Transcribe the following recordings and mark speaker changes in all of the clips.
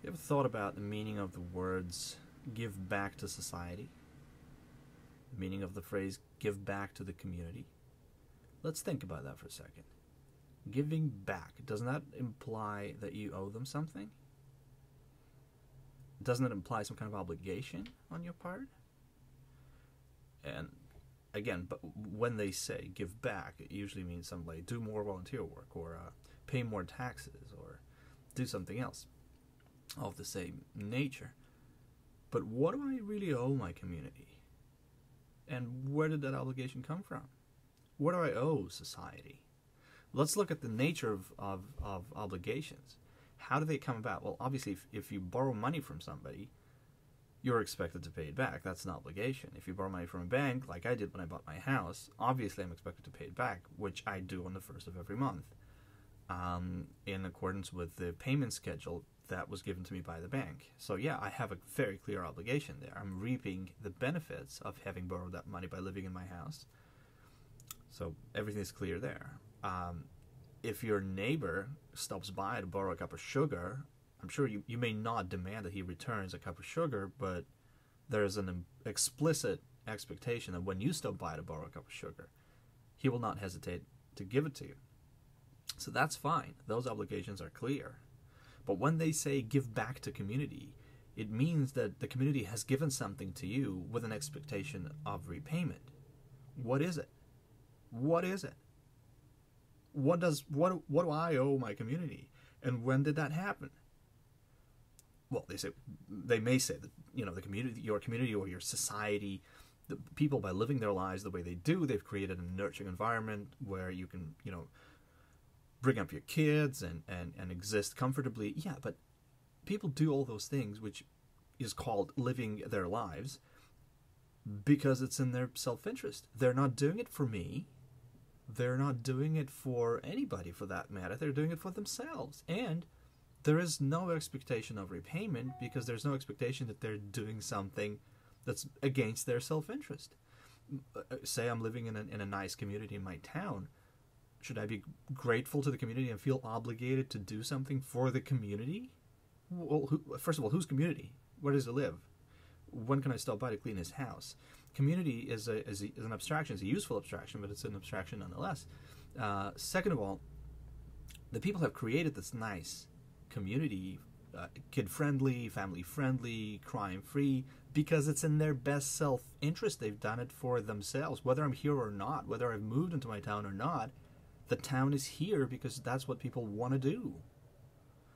Speaker 1: You ever thought about the meaning of the words give back to society? The meaning of the phrase give back to the community? Let's think about that for a second. Giving back, doesn't that imply that you owe them something? Doesn't it imply some kind of obligation on your part? And again, but when they say give back, it usually means something like do more volunteer work or pay more taxes or do something else of the same nature. But what do I really owe my community? And where did that obligation come from? What do I owe society? Let's look at the nature of obligations. How do they come about? Well, obviously, if you borrow money from somebody, you're expected to pay it back. That's an obligation. If you borrow money from a bank, like I did when I bought my house, obviously I'm expected to pay it back, which I do on the first of every month, in accordance with the payment schedule that was given to me by the bank. So yeah, I have a very clear obligation there. I'm reaping the benefits of having borrowed that money by living in my house. So everything is clear there. If your neighbor stops by to borrow a cup of sugar, I'm sure you may not demand that he returns a cup of sugar, but there's an explicit expectation that when you stop by to borrow a cup of sugar, he will not hesitate to give it to you. So that's fine. Those obligations are clear. But when they say give back to community, it means that the community has given something to you with an expectation of repayment. What is it? What is it? What do I owe my community? And when did that happen? Well, they may say that, the community, your community or your society, the people, by living their lives the way they do, they've created a nurturing environment where you can, bring up your kids and exist comfortably. Yeah, but people do all those things, which is called living their lives, because it's in their self-interest. They're not doing it for me. They're not doing it for anybody, for that matter. They're doing it for themselves. And there is no expectation of repayment, because there's no expectation that they're doing something that's against their self-interest. Say I'm living in a nice community in my town. Should I be grateful to the community and feel obligated to do something for the community? Well, first of all, whose community? Where does it live? When can I stop by to clean his house? Community is an abstraction. It's a useful abstraction, but it's an abstraction nonetheless. Second of all, the people have created this nice community, kid-friendly, family-friendly, crime-free, because it's in their best self-interest. They've done it for themselves. Whether I'm here or not, whether I've moved into my town or not, the town is here because that's what people want to do.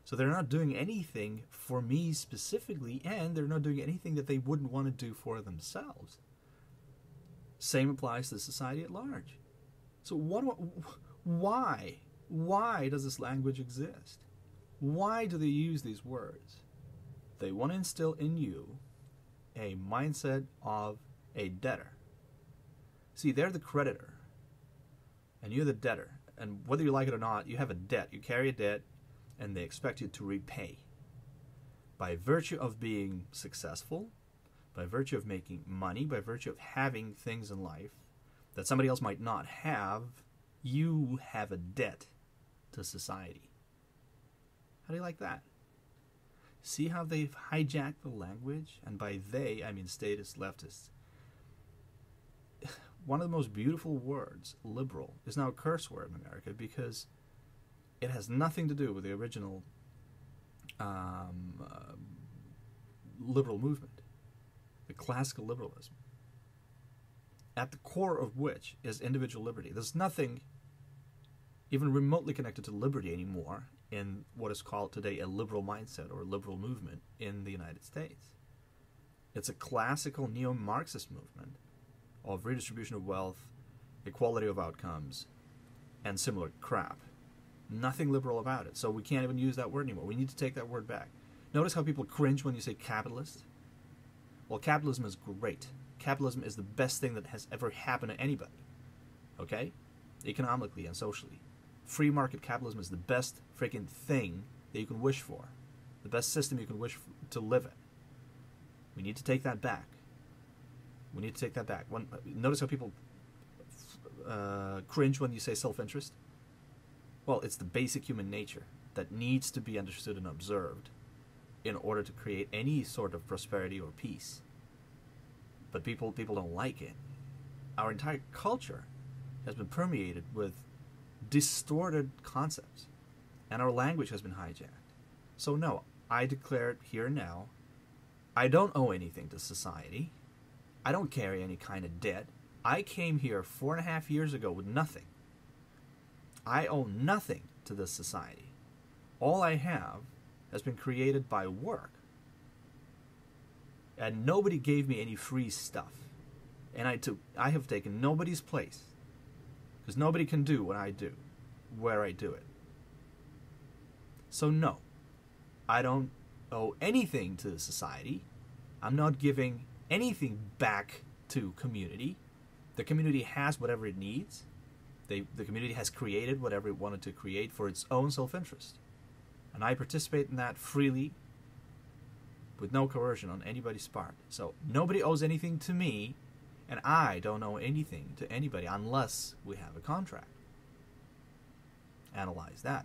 Speaker 1: So they're not doing anything for me specifically, and they're not doing anything that they wouldn't want to do for themselves. Same applies to society at large. So why does this language exist? Why do they use these words? They want to instill in you a mindset of a debtor. See, they're the creditor, and you're the debtor. And whether you like it or not, you have a debt. You carry a debt, and they expect you to repay. By virtue of being successful, by virtue of making money, by virtue of having things in life that somebody else might not have, you have a debt to society. How do you like that? See how they've hijacked the language? And by they, I mean statists, leftists. One of the most beautiful words, liberal, is now a curse word in America because it has nothing to do with the original liberal movement, the classical liberalism, at the core of which is individual liberty. There's nothing even remotely connected to liberty anymore in what is called today a liberal mindset or liberal movement in the United States. It's a classical neo-Marxist movement of redistribution of wealth, equality of outcomes, and similar crap. Nothing liberal about it. So we can't even use that word anymore. We need to take that word back. Notice how people cringe when you say capitalist? Well, capitalism is great. Capitalism is the best thing that has ever happened to anybody. Okay? Economically and socially. Free market capitalism is the best freaking thing that you can wish for. The best system you can wish to live in. We need to take that back. We need to take that back. Notice how people cringe when you say self-interest? Well, it's the basic human nature that needs to be understood and observed in order to create any sort of prosperity or peace. But people don't like it. Our entire culture has been permeated with distorted concepts, and our language has been hijacked. So no, I declare it here and now, I don't owe anything to society. I don't carry any kind of debt. I came here 4.5 years ago with nothing. I owe nothing to this society. All I have has been created by work. And nobody gave me any free stuff. And I have taken nobody's place. Because nobody can do what I do, where I do it. So no, I don't owe anything to the society. I'm not giving anything back to community. The community has whatever it needs. The community has created whatever it wanted to create for its own self-interest. And I participate in that freely, with no coercion on anybody's part. So nobody owes anything to me, and I don't owe anything to anybody unless we have a contract. Analyze that.